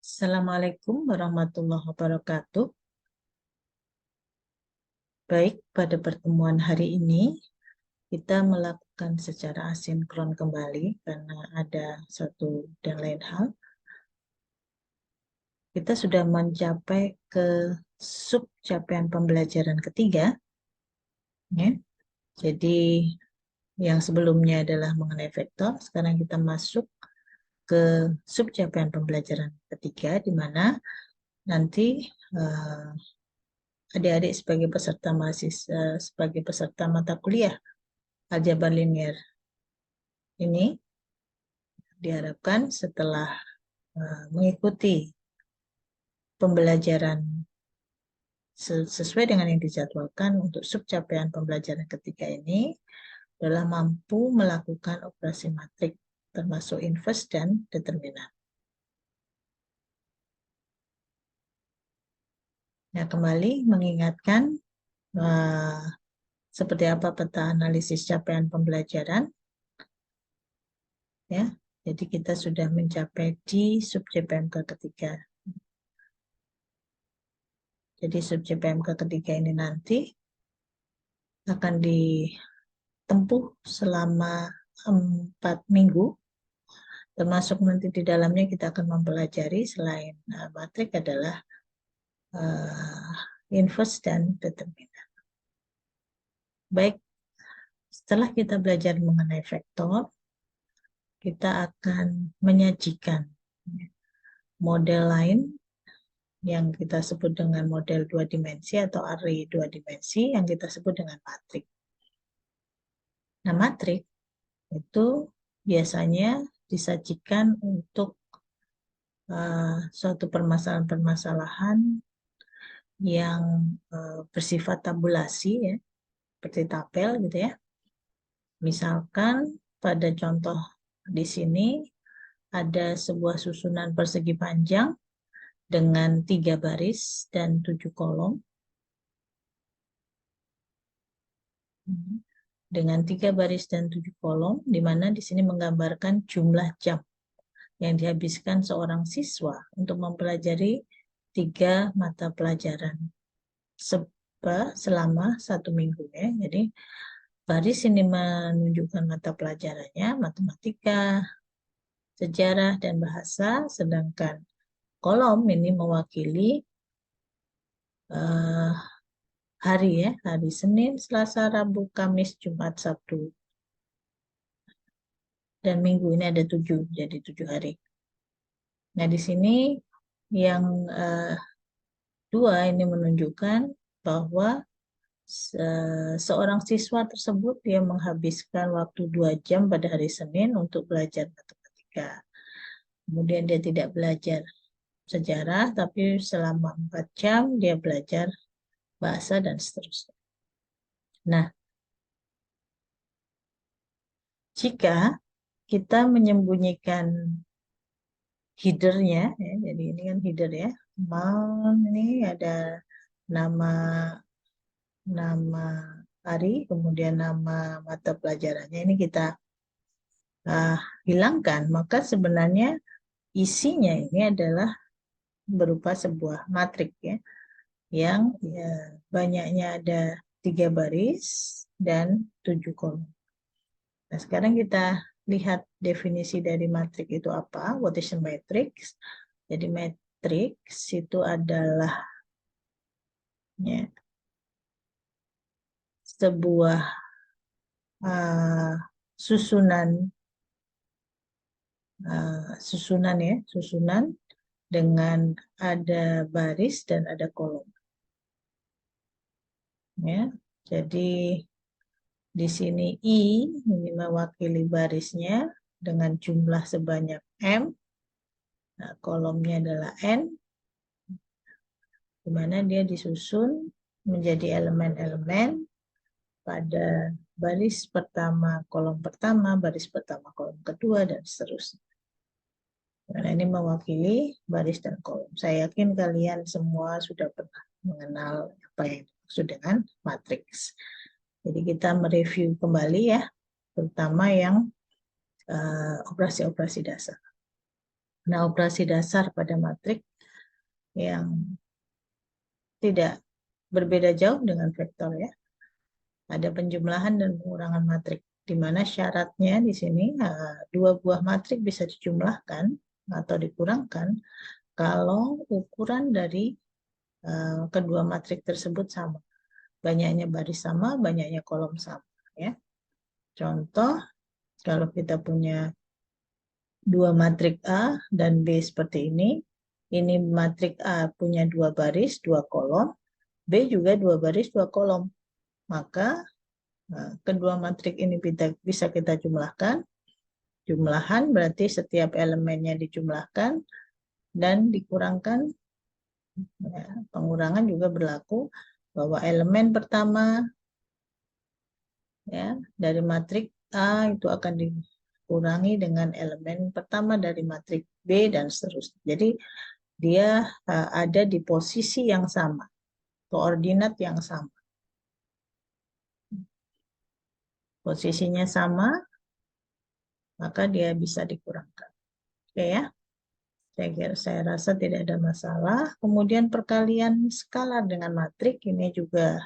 Assalamualaikum warahmatullahi wabarakatuh. Baik, pada pertemuan hari ini kita melakukan secara asinkron kembali karena ada satu dan lain hal. Kita sudah mencapai ke sub capaian pembelajaran ketiga. Ya. Jadi yang sebelumnya adalah mengenai vektor, sekarang kita masuk ke sub capaian pembelajaran ketiga, di mana nanti adik-adik sebagai peserta mahasiswa, sebagai peserta mata kuliah aljabar linier ini diharapkan setelah mengikuti pembelajaran sesuai dengan yang dijadwalkan untuk subcapaian pembelajaran ketiga ini adalah mampu melakukan operasi matrik termasuk inverse dan determinan. Nah, kembali mengingatkan seperti apa peta analisis capaian pembelajaran. Ya, jadi kita sudah mencapai di sub-CPMK ketiga. Jadi sub-CPMK ketiga ini nanti akan ditempuh selama 4 minggu, termasuk nanti di dalamnya kita akan mempelajari selain matrik adalah inverse dan determinan. Baik, setelah kita belajar mengenai vektor, kita akan menyajikan model lain yang kita sebut dengan model 2 dimensi atau array 2 dimensi yang kita sebut dengan matrik. Nah, matrik itu biasanya disajikan untuk suatu permasalahan-permasalahan yang bersifat tabulasi, ya, seperti tabel gitu ya. Misalkan pada contoh di sini ada sebuah susunan persegi panjang dengan 3 baris dan 7 kolom. Dengan 3 baris dan 7 kolom, di mana di sini menggambarkan jumlah jam yang dihabiskan seorang siswa untuk mempelajari 3 mata pelajaran selama 1 minggu, ya. Jadi baris ini menunjukkan mata pelajarannya, matematika, sejarah, dan bahasa, sedangkan kolom ini mewakili hari, ya, hari Senin, Selasa, Rabu, Kamis, Jumat, Sabtu, dan Minggu ini ada 7, jadi 7 hari. Nah, di sini yang 2 ini menunjukkan bahwa seorang siswa tersebut dia menghabiskan waktu 2 jam pada hari Senin untuk belajar matematika. Kemudian dia tidak belajar sejarah, tapi selama 4 jam dia belajar bahasa dan seterusnya. Nah, jika kita menyembunyikan headernya, ya, jadi ini kan header, ya, ini ada nama hari, kemudian nama mata pelajarannya, ini kita hilangkan, maka sebenarnya isinya ini adalah berupa sebuah matrik, ya, yang banyaknya ada 3 baris dan 7 kolom. Nah, sekarang kita lihat definisi dari matrik itu apa. What is a matrix? Jadi matrix itu adalah, ya, sebuah susunan dengan ada baris dan ada kolom. Ya, jadi di sini I ini mewakili barisnya dengan jumlah sebanyak M. Nah, kolomnya adalah N, di mana dia disusun menjadi elemen-elemen pada baris pertama, kolom pertama, baris pertama, kolom kedua, dan seterusnya. Nah, ini mewakili baris dan kolom. Saya yakin kalian semua sudah pernah mengenal apa yang dimaksud dengan matriks. Jadi kita mereview kembali, ya, terutama yang operasi-operasi dasar. Nah, operasi dasar pada matrik yang tidak berbeda jauh dengan vektor ya. Ada penjumlahan dan pengurangan matrik, di mana syaratnya di sini dua buah matrik bisa dijumlahkan atau dikurangkan kalau ukuran dari kedua matrik tersebut sama. Banyaknya baris sama, banyaknya kolom sama. Ya. Contoh, kalau kita punya dua matrik A dan B seperti ini matrik A punya dua baris, dua kolom, B juga dua baris, dua kolom. Maka kedua matrik ini bisa kita jumlahkan. Jumlahan berarti setiap elemennya dijumlahkan dan dikurangkan. Ya, pengurangan juga berlaku bahwa elemen pertama ya dari matrik A itu akan dikurangi dengan elemen pertama dari matrik B dan seterusnya. Jadi dia ada di posisi yang sama, koordinat yang sama. Posisinya sama, maka dia bisa dikurangkan. Oke ya. Saya rasa tidak ada masalah. Kemudian perkalian skalar dengan matrik ini juga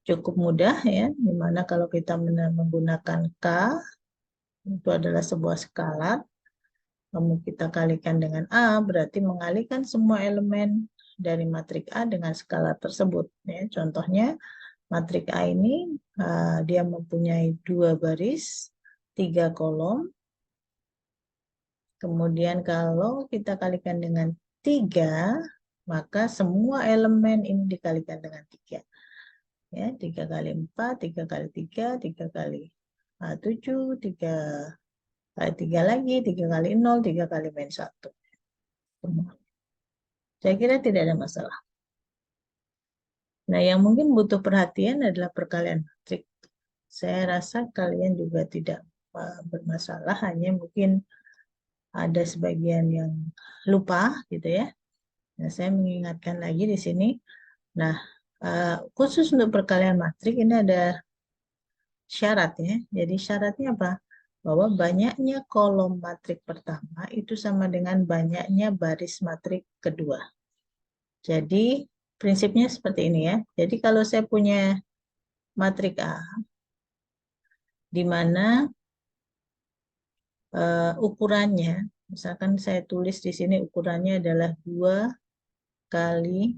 cukup mudah ya, dimana kalau kita menggunakan K itu adalah sebuah skalar, kemudian kita kalikan dengan A berarti mengalihkan semua elemen dari matrik A dengan skalar tersebut ya. Contohnya matrik A ini dia mempunyai dua baris, tiga kolom. Kemudian kalau kita kalikan dengan 3, maka semua elemen ini dikalikan dengan 3. Ya, 3 kali 4, 3 kali 3, 3 kali 7, 3 kali 3 lagi, 3 kali 0, 3 kali min 1. Semua. Saya kira tidak ada masalah. Nah, yang mungkin butuh perhatian adalah perkalian matrik. Saya rasa kalian juga tidak bermasalah, hanya mungkin ada sebagian yang lupa gitu ya. Nah, saya mengingatkan lagi di sini. Nah, khusus untuk perkalian matrik ini ada syarat ya. Jadi syaratnya apa? Bahwa banyaknya kolom matrik pertama itu sama dengan banyaknya baris matrik kedua. Jadi prinsipnya seperti ini ya. Jadi kalau saya punya matrik A, di mana ukurannya, misalkan saya tulis di sini ukurannya adalah 2 kali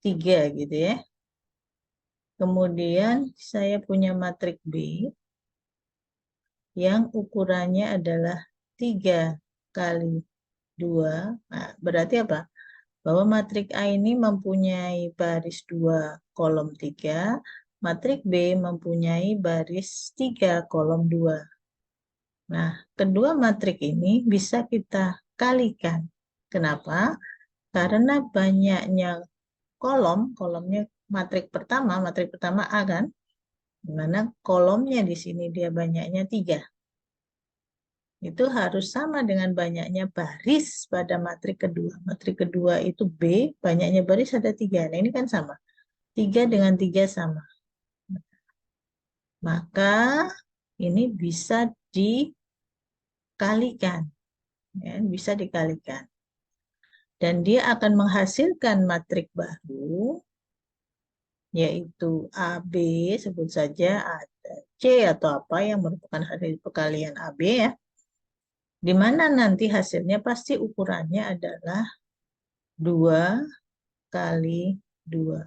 3 gitu ya. Kemudian saya punya matrik B yang ukurannya adalah 3 kali 2. Nah, berarti apa? Bahwa matrik A ini mempunyai baris 2 kolom 3, matrik B mempunyai baris 3 kolom 2. Nah, kedua matrik ini bisa kita kalikan. Kenapa? Karena banyaknya kolomnya matrik pertama A kan, dimana kolomnya di sini dia banyaknya 3. Itu harus sama dengan banyaknya baris pada matrik kedua. Matrik kedua itu B, banyaknya baris ada 3. Nah ini kan sama. 3 dengan 3 sama. Maka ini bisa dikalikan. Ya, bisa dikalikan. Dan dia akan menghasilkan matrik baru, yaitu AB, sebut saja ada C atau apa yang merupakan hasil perkalian AB ya. Di mana nanti hasilnya pasti ukurannya adalah 2 kali 2.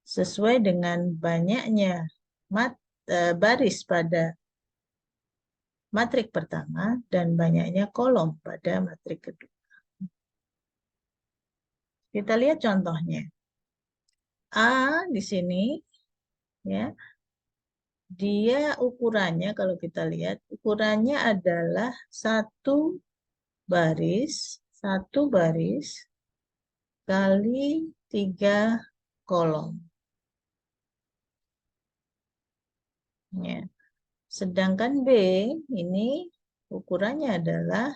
Sesuai dengan banyaknya baris pada matrik pertama dan banyaknya kolom pada matrik kedua. Kita lihat contohnya. A di sini ya. Dia ukurannya kalau kita lihat ukurannya adalah satu baris kali 3 kolom. Ya. Sedangkan B ini ukurannya adalah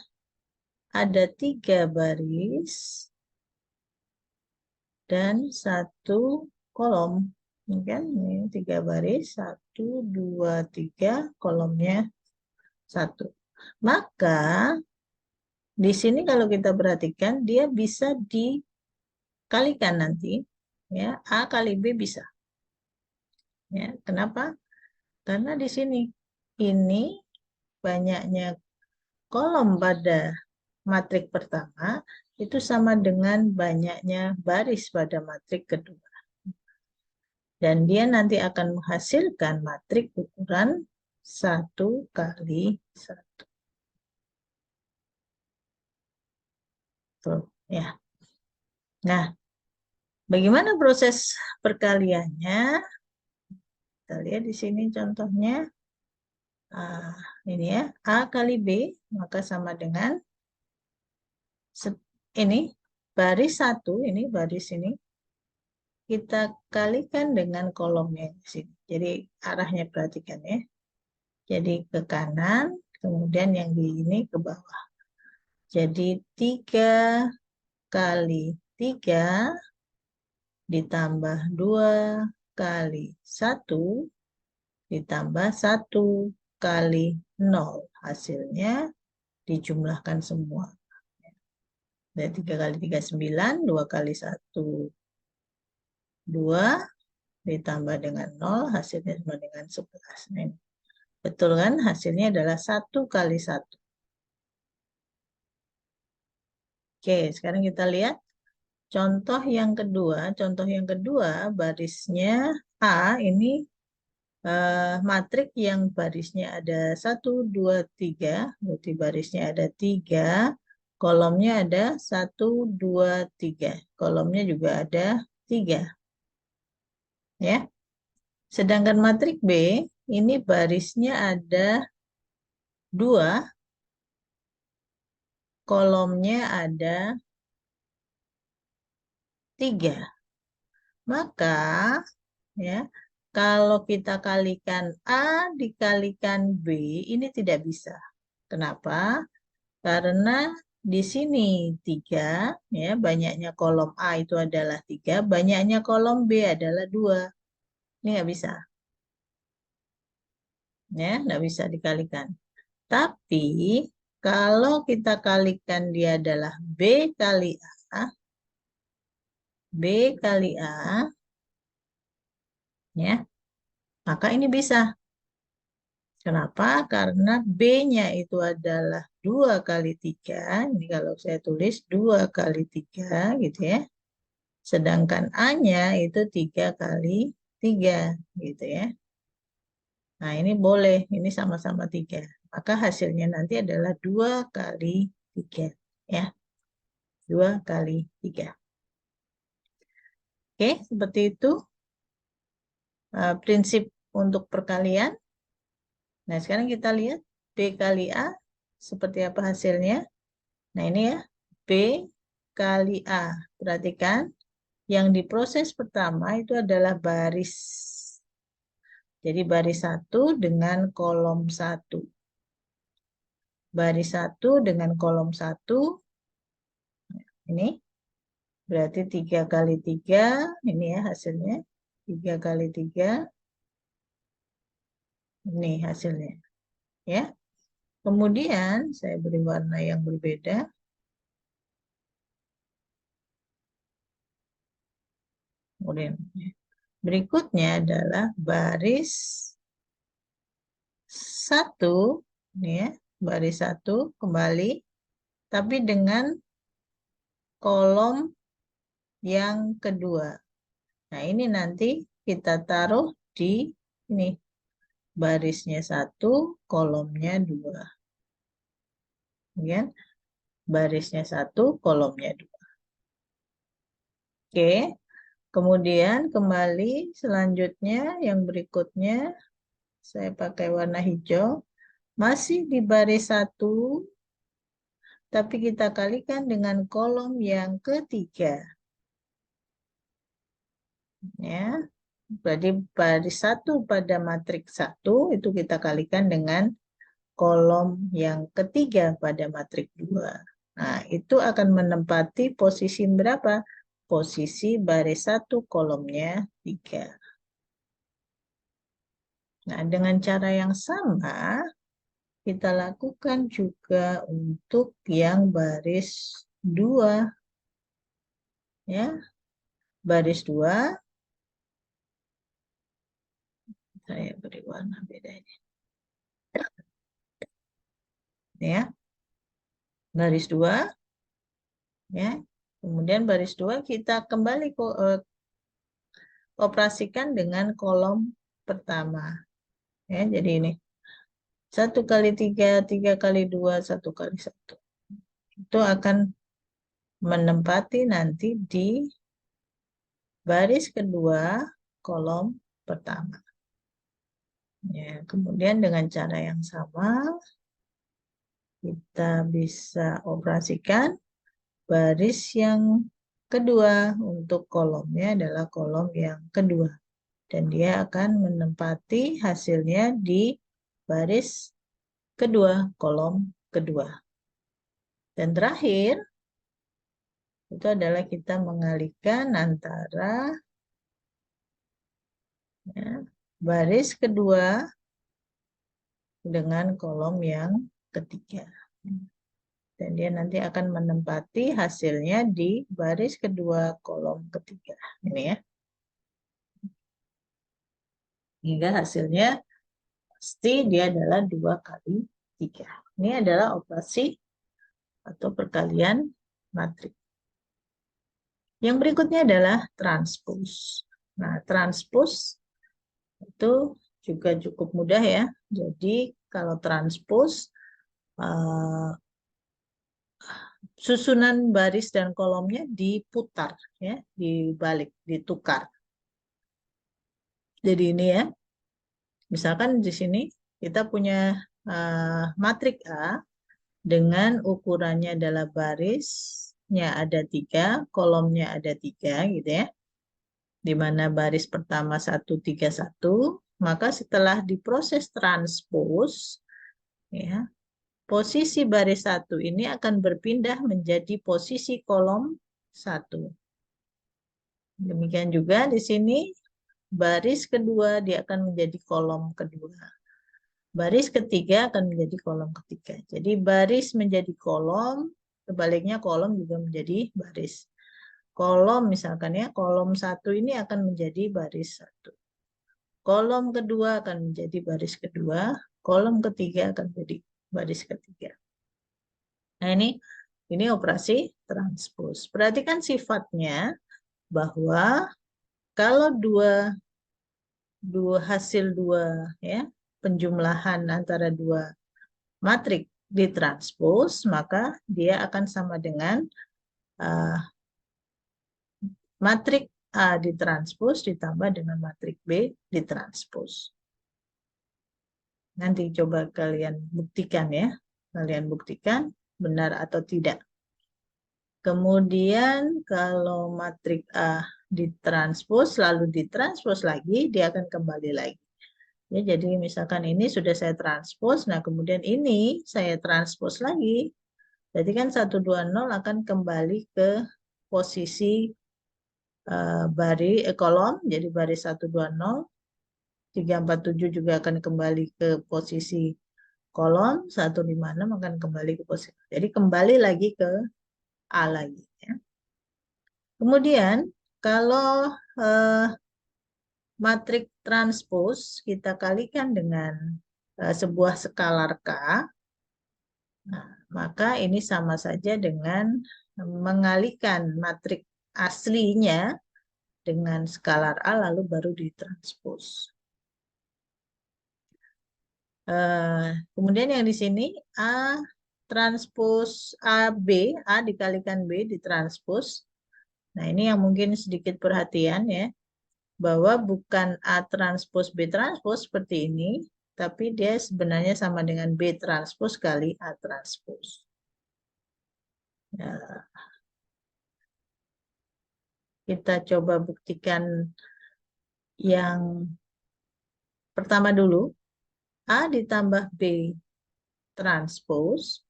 ada 3 baris dan 1 kolom. Ini kan ini 3 baris, 1, 2, 3, kolomnya 1. Maka di sini kalau kita perhatikan, dia bisa dikalikan nanti. Ya, A kali B bisa. Ya, kenapa? Karena di sini ini banyaknya kolom pada matrik pertama itu sama dengan banyaknya baris pada matrik kedua. Dan dia nanti akan menghasilkan matrik ukuran 1 kali 1. Tuh, ya. Nah, bagaimana proses perkaliannya? Kita lihat di sini contohnya. Ini ya, A kali B, maka sama dengan ini, baris 1, ini baris ini, kita kalikan dengan kolomnya di sini. Jadi arahnya perhatikan ya. Jadi ke kanan, kemudian yang di ini ke bawah. Jadi 3 kali 3 ditambah 2 kali 1 ditambah 1 kali 0. Hasilnya dijumlahkan semua. Jadi 3 kali 3, 9, 2 kali 1, 2, ditambah dengan 0, hasilnya sama dengan 11. Nah, ini. Betul kan? Hasilnya adalah 1 kali 1. Oke, sekarang kita lihat contoh yang kedua. Contoh yang kedua, barisnya A ini matrik yang barisnya ada 1, 2, 3. Berarti barisnya ada 3. Kolomnya ada 1, 2, 3. Kolomnya juga ada 3. Ya. Sedangkan matrik B, ini barisnya ada 2. Kolomnya ada 3. Maka ya, kalau kita kalikan A dikalikan B, ini tidak bisa. Kenapa? Karena di sini 3, ya, banyaknya kolom A itu adalah 3, banyaknya kolom B adalah 2. Ini nggak bisa. Ya, nggak bisa dikalikan. Tapi kalau kita kalikan dia adalah B kali A, B kali A, ya, maka ini bisa. Kenapa? Karena B-nya itu adalah 2 kali 3. Ini kalau saya tulis 2 kali 3 gitu ya. Sedangkan A-nya itu 3 kali 3 gitu ya. Nah ini boleh, ini sama-sama 3. Maka hasilnya nanti adalah 2 kali 3 ya. 2 kali 3. Oke, seperti itu prinsip untuk perkalian. Nah sekarang kita lihat B kali A seperti apa hasilnya. Nah ini ya, B kali A. Perhatikan, yang diproses pertama itu adalah baris. Jadi baris 1 dengan kolom 1. Baris 1 dengan kolom 1. Ini berarti 3 kali 3. Ini ya hasilnya. 3 kali 3. Ini hasilnya. Ya. Kemudian saya beri warna yang berbeda. Kemudian berikutnya adalah baris 1, ini ya, baris 1 kembali, tapi dengan kolom yang kedua. Nah ini nanti kita taruh di ini, barisnya 1, kolomnya 2. Ya, barisnya 1, kolomnya 2. Oke. Kemudian kembali selanjutnya yang berikutnya saya pakai warna hijau. Masih di baris 1, tapi kita kalikan dengan kolom yang ketiga. Ya, berarti baris 1 pada matriks 1 itu kita kalikan dengan kolom yang ketiga pada matriks 2. Nah, itu akan menempati posisi berapa? Posisi baris 1 kolomnya 3. Nah, dengan cara yang sama, kita lakukan juga untuk yang baris 2. Ya, baris 2, saya beri warna bedanya. Ya, baris 2, ya. Kemudian baris 2 kita kembali operasikan dengan kolom pertama. Ya, jadi ini 1 kali 3, 3 kali 2, 1 kali 1. Itu akan menempati nanti di baris kedua kolom pertama. Ya, kemudian dengan cara yang sama kita bisa operasikan baris yang kedua. Untuk kolomnya adalah kolom yang kedua. Dan dia akan menempati hasilnya di baris kedua, kolom kedua. Dan terakhir, itu adalah kita mengalihkan antara ya, baris kedua dengan kolom yang ketiga. Dan dia nanti akan menempati hasilnya di baris kedua kolom ketiga. Ini ya. Hingga hasilnya pasti dia adalah 2 kali 3. Ini adalah operasi atau perkalian matrik. Yang berikutnya adalah transpose. Nah, transpose itu juga cukup mudah ya. Jadi kalau transpose susunan baris dan kolomnya diputar ya, dibalik, ditukar. Jadi ini ya. Misalkan di sini kita punya matrik A dengan ukurannya adalah barisnya ada 3, kolomnya ada 3 gitu ya. Di mana baris pertama 1, 3, 1, maka setelah diproses transpose, ya, posisi baris 1 ini akan berpindah menjadi posisi kolom 1. Demikian juga di sini baris kedua dia akan menjadi kolom kedua. Baris ketiga akan menjadi kolom ketiga. Jadi baris menjadi kolom, sebaliknya kolom juga menjadi baris. Kolom misalkan ya, kolom 1 ini akan menjadi baris 1. Kolom kedua akan menjadi baris kedua, kolom ketiga akan menjadi baris ketiga. Nah ini operasi transpose. Perhatikan sifatnya bahwa kalau hasil dua ya penjumlahan antara dua matrik ditranspose, maka dia akan sama dengan matrik A ditranspose ditambah dengan matrik B ditranspose. Nanti coba kalian buktikan ya. Kalian buktikan benar atau tidak. Kemudian kalau matrik A ditranspose, lalu ditranspose lagi, dia akan kembali lagi. Ya, jadi misalkan ini sudah saya transpose, nah kemudian ini saya transpose lagi. Jadi kan 120 akan kembali ke posisi kolom, jadi baris 120. 347 juga akan kembali ke posisi kolom, 156 akan kembali ke posisi. Jadi kembali lagi ke A lagi. Ya. Kemudian kalau matrik transpose kita kalikan dengan sebuah skalar K, nah, maka ini sama saja dengan mengalihkan matrik aslinya dengan skalar A lalu baru ditranspose. Kemudian yang di sini A transpose AB, A dikalikan B ditranspose. Nah ini yang mungkin sedikit perhatian ya, bahwa bukan A transpose B transpose seperti ini, tapi dia sebenarnya sama dengan B transpose kali A transpose. Nah, kita coba buktikan yang pertama dulu. A ditambah B transpose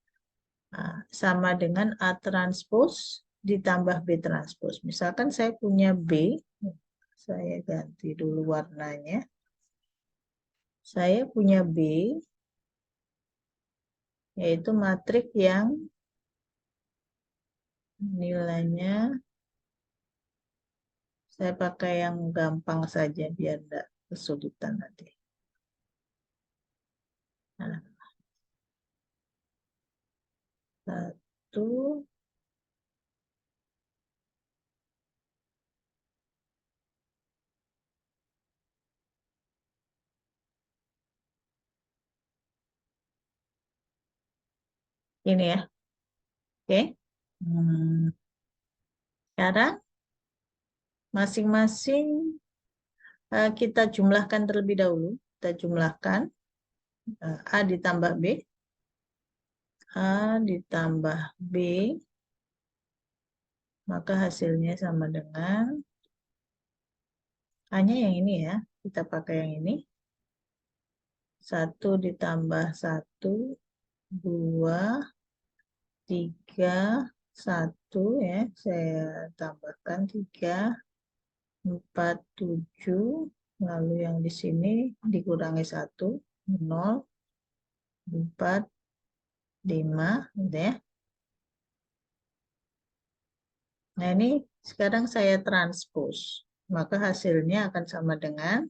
sama dengan A transpose ditambah B transpose. Misalkan saya punya B, saya ganti dulu warnanya. Saya punya B, yaitu matrik yang nilainya, saya pakai yang gampang saja biar tidak kesulitan nanti. Nah, 1, ini ya. Oke. Sekarang masing-masing kita jumlahkan terlebih dahulu. Kita jumlahkan A ditambah B. A ditambah B. Maka hasilnya sama dengan hanya yang ini ya. Kita pakai yang ini. 1 ditambah 1, 2, 3, 1 ya. Saya tambahkan 3, 4, 7. Lalu yang di sini dikurangi 1, 0, 4, 5. Gitu ya. Nah ini sekarang saya transpose. Maka hasilnya akan sama dengan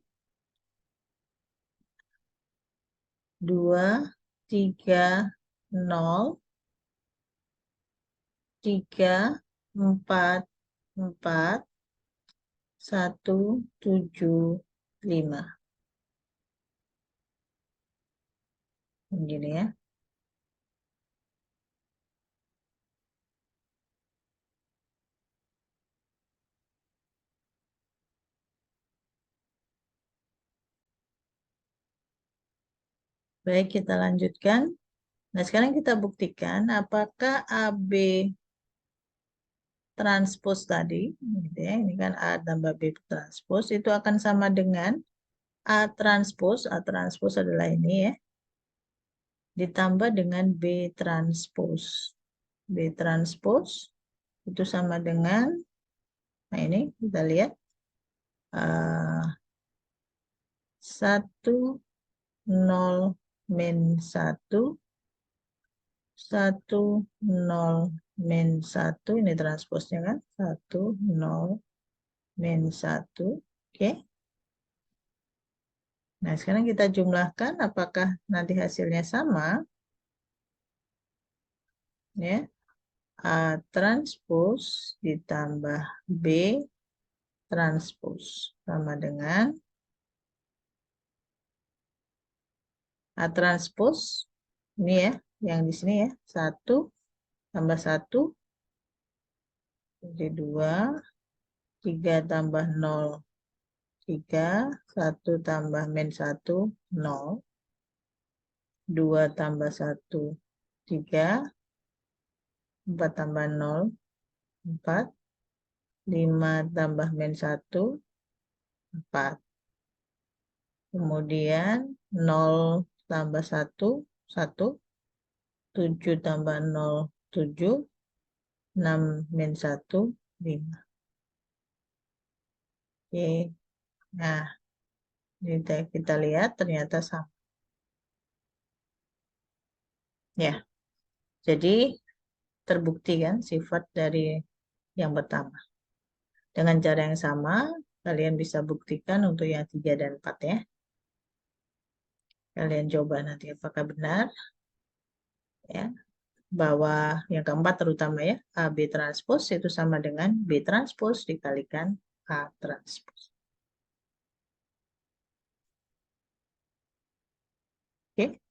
2, 3, 0, 3, 4, 4, 1, 7, 5. Begini ya. Baik, kita lanjutkan. Nah, sekarang kita buktikan apakah AB transpose tadi, gitu ya, ini kan A tambah B transpose, itu akan sama dengan A transpose adalah ini ya, ditambah dengan B transpose. B transpose itu sama dengan, nah ini kita lihat, 1, 0, min 1, 1, 0, min 1, ini transposnya kan, 1, 0, min 1, oke. Nah, sekarang kita jumlahkan apakah nanti hasilnya sama, ya. A transpose ditambah B transpose sama dengan A transpose, ini ya, yang di sini ya, 1 tambah 1, jadi 2, 3 tambah 0, 3, 1 tambah min 1, 0, 2 tambah 1, 3, 4 tambah 0, 4, 5 tambah min 1, 4. Kemudian 0 tambah 1, 1, 7 tambah 0, 7, 6 min 1, 5. Oke, nah kita lihat ternyata sama. Ya, jadi terbukti kan sifat dari yang pertama. Dengan cara yang sama, kalian bisa buktikan untuk yang 3 dan 4 ya. Kalian coba nanti apakah benar ya, bahwa yang keempat terutama ya, AB transpose itu sama dengan B transpose dikalikan A transpose. Oke.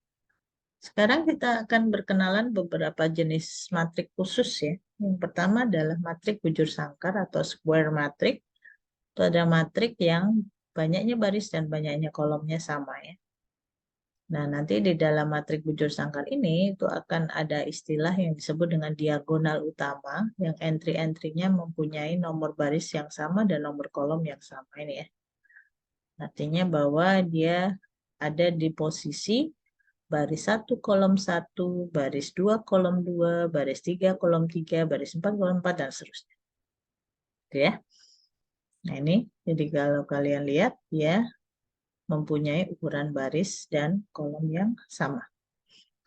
Sekarang kita akan berkenalan beberapa jenis matrik khusus ya. Yang pertama adalah matrik bujur sangkar atau square matrik. Itu ada matrik yang banyaknya baris dan banyaknya kolomnya sama ya. Nah, nanti di dalam matrik bujur sangkar ini itu akan ada istilah yang disebut dengan diagonal utama yang entry-entry-nya mempunyai nomor baris yang sama dan nomor kolom yang sama ini ya. Artinya bahwa dia ada di posisi baris 1 kolom 1, baris 2 kolom 2, baris 3 kolom 3, baris 4 kolom 4 dan seterusnya. Gitu ya. Nah, ini jadi kalau kalian lihat ya mempunyai ukuran baris dan kolom yang sama.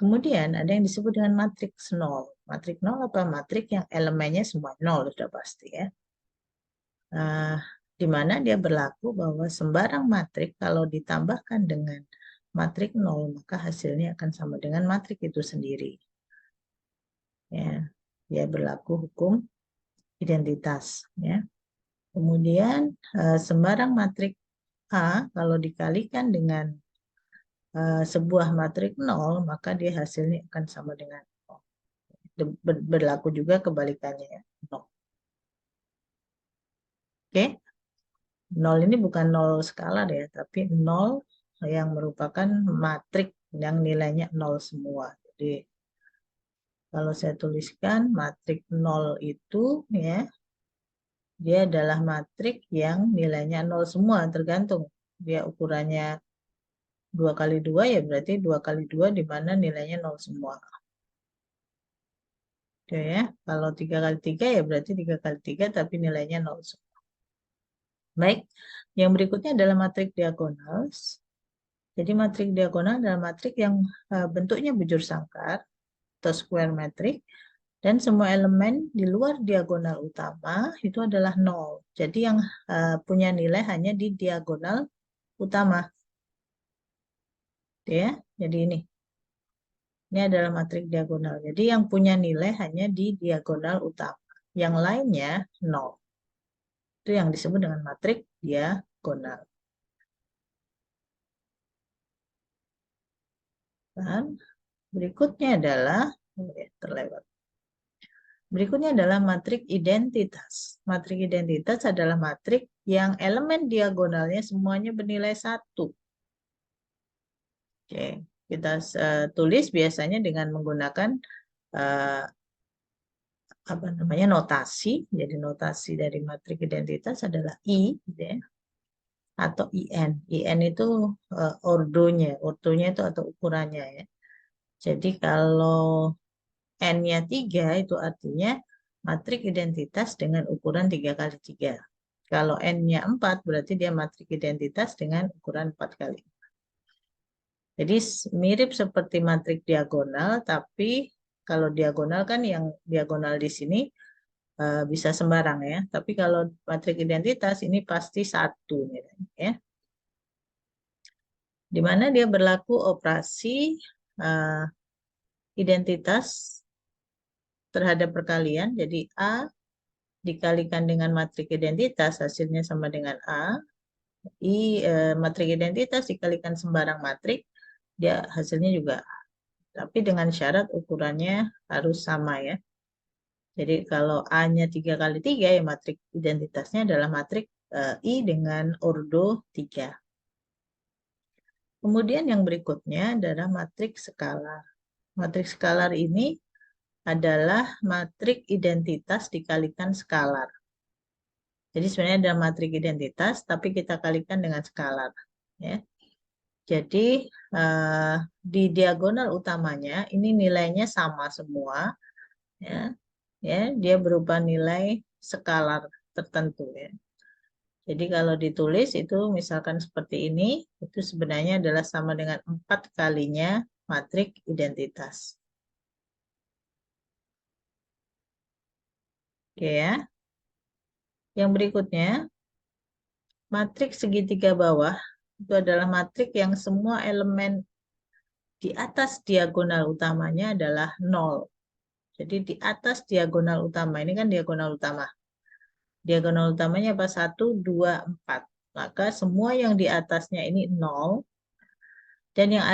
Kemudian ada yang disebut dengan matriks nol. Matriks nol apa? Matriks yang elemennya semua nol, sudah pasti ya. Di mana dia berlaku bahwa sembarang matriks kalau ditambahkan dengan matriks nol, maka hasilnya akan sama dengan matriks itu sendiri. Ya, dia berlaku hukum identitas. Ya. Kemudian sembarang matriks A kalau dikalikan dengan sebuah matriks nol, maka dia hasilnya akan sama dengan nol. Berlaku juga kebalikannya ya, nol. Oke, nol ini bukan nol skalar ya, tapi nol yang merupakan matriks yang nilainya nol semua. Jadi kalau saya tuliskan matriks nol itu ya, dia adalah matriks yang nilainya nol semua, tergantung dia ukurannya 2 kali 2 ya berarti 2 kali 2 di mana nilainya nol semua. Oke ya, kalau 3 kali 3 ya berarti 3 kali 3 tapi nilainya nol semua. Baik, yang berikutnya adalah matriks diagonal. Jadi matriks diagonal adalah matriks yang bentuknya bujur sangkar atau square matrix dan semua elemen di luar diagonal utama itu adalah nol. Jadi yang punya nilai hanya di diagonal utama. Ya, jadi ini adalah matriks diagonal. Jadi yang punya nilai hanya di diagonal utama. Yang lainnya nol. Itu yang disebut dengan matriks diagonal. Dan berikutnya adalah terlewat. Berikutnya adalah matriks identitas. Matriks identitas adalah matriks yang elemen diagonalnya semuanya bernilai 1. Oke, kita tulis biasanya dengan menggunakan apa namanya notasi. Jadi notasi dari matriks identitas adalah I, gitu ya, atau IN. IN itu ordonya itu atau ukurannya ya. Jadi kalau N-nya 3 itu artinya matriks identitas dengan ukuran 3 kali 3. Kalau N-nya 4 berarti dia matriks identitas dengan ukuran 4 kali. Jadi mirip seperti matriks diagonal, tapi kalau diagonal kan yang diagonal di sini bisa sembarang ya. Tapi kalau matriks identitas ini pasti 1 ya. Di mana dia berlaku operasi identitas terhadap perkalian. Jadi A dikalikan dengan matriks identitas hasilnya sama dengan A. Matriks identitas dikalikan sembarang matriks dia hasilnya juga A. Tapi dengan syarat ukurannya harus sama ya. Jadi kalau A-nya 3 kali 3 ya matriks identitasnya adalah matriks I dengan ordo 3. Kemudian yang berikutnya adalah matriks skalar. Matriks skalar ini adalah matriks identitas dikalikan skalar. Jadi sebenarnya ada matriks identitas, tapi kita kalikan dengan skalar. Ya. Jadi di diagonal utamanya ini nilainya sama semua. Ya, dia berupa nilai skalar tertentu. Ya. Jadi kalau ditulis itu misalkan seperti ini, itu sebenarnya adalah sama dengan 4 kalinya matriks identitas. Oke ya. Yang berikutnya, matriks segitiga bawah itu adalah matriks yang semua elemen di atas diagonal utamanya adalah 0. Jadi di atas diagonal utama, ini kan diagonal utama. Diagonal utamanya apa? 1, 2, 4. Maka semua yang di atasnya ini 0. Dan yang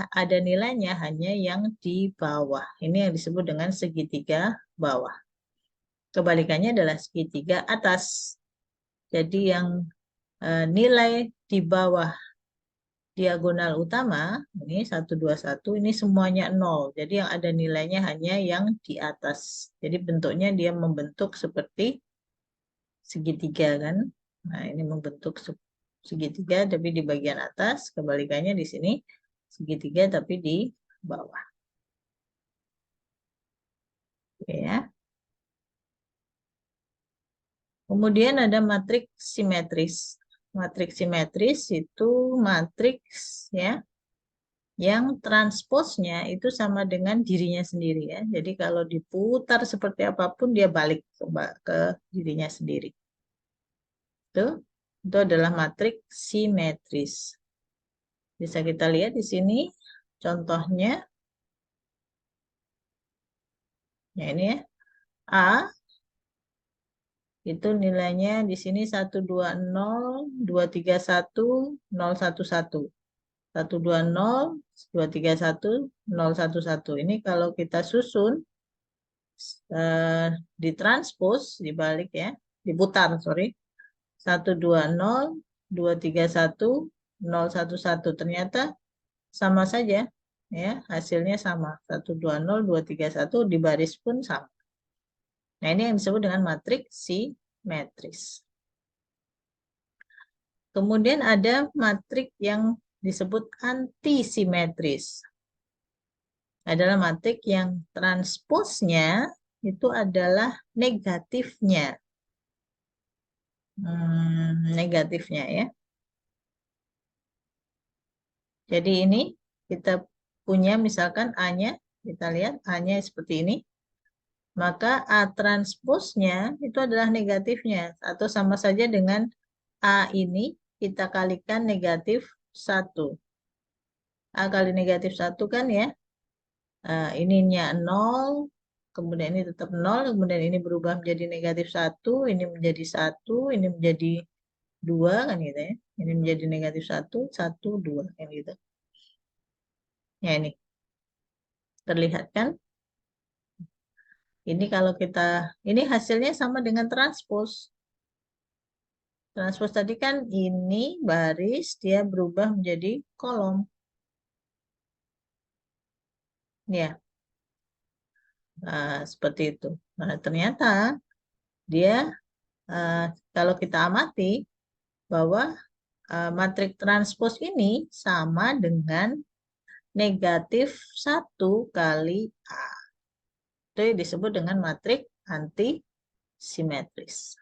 ada nilainya hanya yang di bawah. Ini yang disebut dengan segitiga bawah. Kebalikannya adalah segitiga atas. Jadi yang nilai di bawah diagonal utama, ini 1, 2, 1, ini semuanya 0. Jadi yang ada nilainya hanya yang di atas. Jadi bentuknya dia membentuk seperti segitiga kan. Nah ini membentuk segitiga tapi di bagian atas. Kebalikannya di sini segitiga tapi di bawah. Oke ya. Kemudian ada matriks simetris. Matriks simetris itu matriks ya yang transposnya itu sama dengan dirinya sendiri ya. Jadi kalau diputar seperti apapun dia balik ke dirinya sendiri. Itu adalah matrik simetris. Bisa kita lihat di sini contohnya. Ya ini ya. A itu nilainya di sini 120, 231, 011. 120, 231, 011. Ini kalau kita susun ditranspos, dibalik ya, diputar, sorry. 120, 231, 011. Ternyata sama saja ya, hasilnya sama. 120, 231 di baris pun sama. Nah, ini yang disebut dengan matriks simetris. Kemudian ada matrik yang disebut antisimetris. Adalah matrik yang transposnya itu adalah negatifnya. Negatifnya ya. Jadi ini kita punya misalkan A-nya, kita lihat A-nya seperti ini. Maka A transposnya itu adalah negatifnya. Atau sama saja dengan A ini kita kalikan negatif 1. A kali negatif 1 kan ya. Ininya 0, kemudian ini tetap 0, kemudian ini berubah menjadi negatif 1, ini menjadi 1, ini menjadi 2 kan gitu ya. Ini menjadi negatif 1, 1, 2 kan gitu. Ya ini. Terlihat kan? Ini kalau ini hasilnya sama dengan transpos. Transpos tadi kan ini baris, dia berubah menjadi kolom. Ya, seperti itu. Nah, ternyata dia kalau kita amati bahwa matrik transpos ini sama dengan negatif 1 kali A. Itu disebut dengan matrik antisimetris.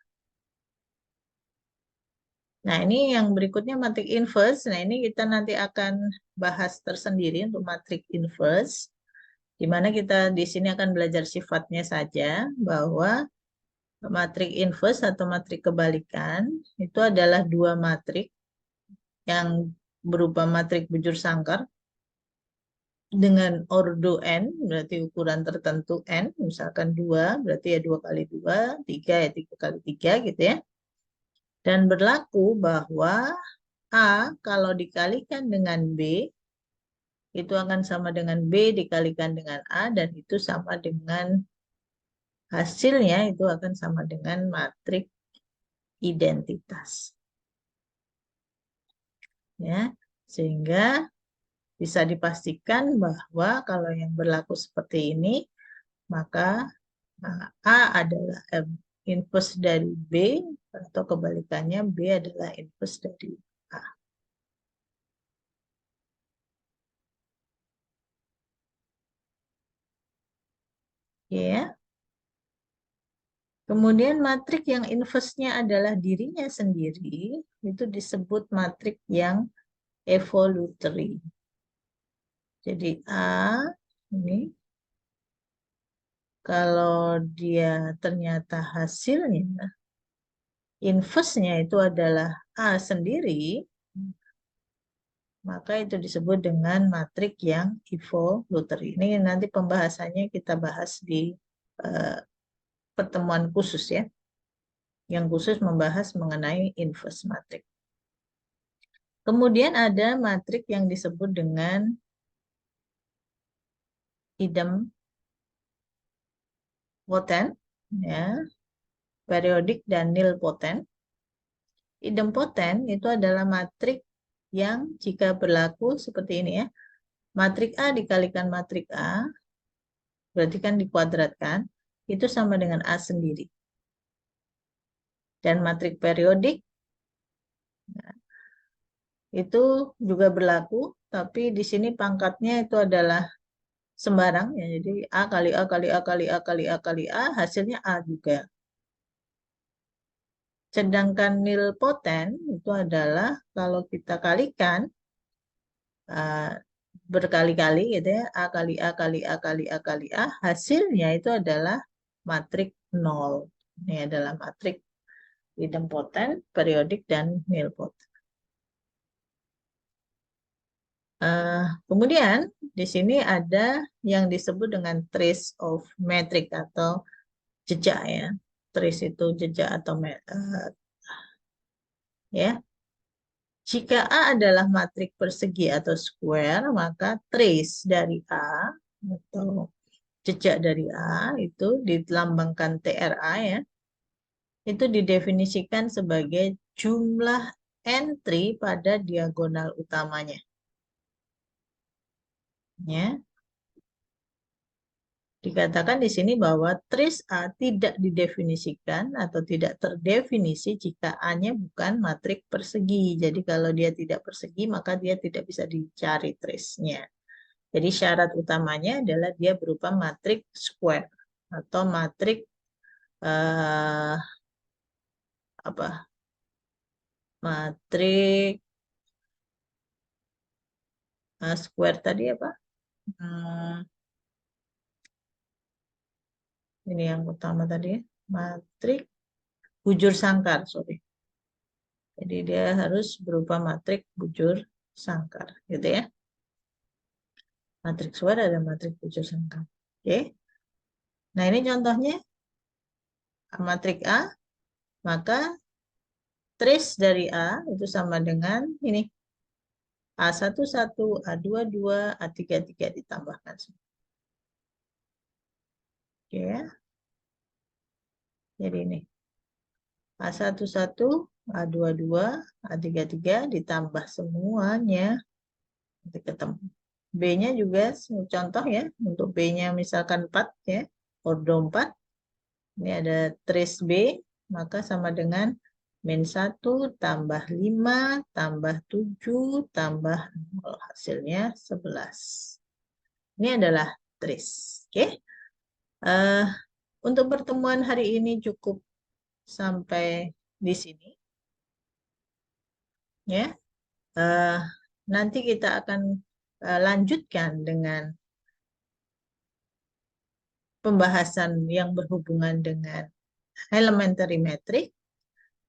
Nah, ini yang berikutnya matrik inverse. Nah, ini kita nanti akan bahas tersendiri untuk matrik inverse. Di mana kita di sini akan belajar sifatnya saja, bahwa matrik inverse atau matrik kebalikan itu adalah dua matrik yang berupa matrik bujur sangkar dengan ordo n, berarti ukuran tertentu n, misalkan 2, berarti ya 2 kali 2, 3 ya 3 kali 3 gitu ya. Dan berlaku bahwa A kalau dikalikan dengan B, itu akan sama dengan B dikalikan dengan A, dan itu sama dengan hasilnya, itu akan sama dengan matrik identitas. Ya, sehingga bisa dipastikan bahwa kalau yang berlaku seperti ini, maka A adalah inverse dari B, atau kebalikannya B adalah inverse dari A. Ya. Kemudian matrik yang inverse-nya adalah dirinya sendiri, itu disebut matrik yang evolutory. Jadi A ini kalau dia ternyata hasilnya inverse-nya itu adalah A sendiri, maka itu disebut dengan matrik yang evolutory. Ini nanti pembahasannya kita bahas di pertemuan khusus ya, yang khusus membahas mengenai inverse matrik. Kemudian ada matrik yang disebut dengan idempotent, ya, periodik dan nilpotent. Idempotent itu adalah matrik yang jika berlaku seperti ini ya, matrik A dikalikan matrik A, berarti kan dikuadratkan, itu sama dengan A sendiri. Dan matrik periodik itu juga berlaku, tapi di sini pangkatnya itu adalah sembarang ya. Jadi A kali A kali A kali A kali A kali A, hasilnya A juga. Sedangkan nilpotent itu adalah kalau kita kalikan berkali-kali gitu ya, A kali A kali A kali A kali A, hasilnya itu adalah matrik 0. Ini adalah matrik idempoten, periodik, dan nilpotent. Kemudian di sini ada yang disebut dengan trace of metric atau jejak ya. Trace itu jejak atau ya. Jika A adalah matrik persegi atau square, maka trace dari A atau jejak dari A itu dilambangkan TRA ya. Itu didefinisikan sebagai jumlah entry pada diagonal utamanya. Ya. Dikatakan di sini bahwa trace A tidak didefinisikan atau tidak terdefinisi jika A-nya bukan matrik persegi. Jadi kalau dia tidak persegi, maka dia tidak bisa dicari trace-nya. Jadi syarat utamanya adalah dia berupa matrik square atau matrik apa? Matrik square tadi apa? Ini yang utama tadi ya. Matrik bujur sangkar, sorry. Jadi dia harus berupa matrik bujur sangkar, gitu ya. Matrik square ada matrik bujur sangkar. Oke. Nah, ini contohnya matrik A, maka trace dari A itu sama dengan ini. A11, A22, A33 ditambahkan. Oke ya. Jadi ini. A11, A22, A33 ditambah semuanya. Nanti ketemu. B-nya juga contoh ya. Untuk B-nya misalkan 4 ya. Ordo 4. Ini ada trace B. Maka sama dengan min 1 tambah 5 tambah 7 tambah 0. Hasilnya 11. Ini adalah trace. Oke. Untuk pertemuan hari ini cukup sampai di sini. Ya. Nanti kita akan lanjutkan dengan pembahasan yang berhubungan dengan elementary metric,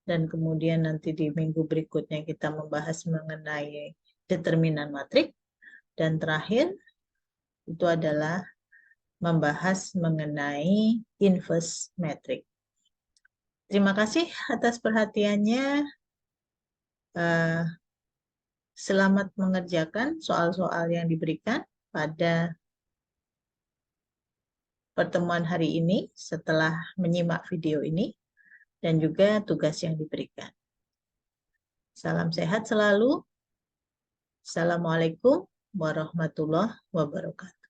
dan kemudian nanti di minggu berikutnya kita membahas mengenai determinan matrik, dan terakhir itu adalah membahas mengenai inverse metric. Terima kasih atas perhatiannya. Selamat mengerjakan soal-soal yang diberikan pada pertemuan hari ini setelah menyimak video ini, dan juga tugas yang diberikan. Salam sehat selalu. Assalamualaikum warahmatullahi wabarakatuh.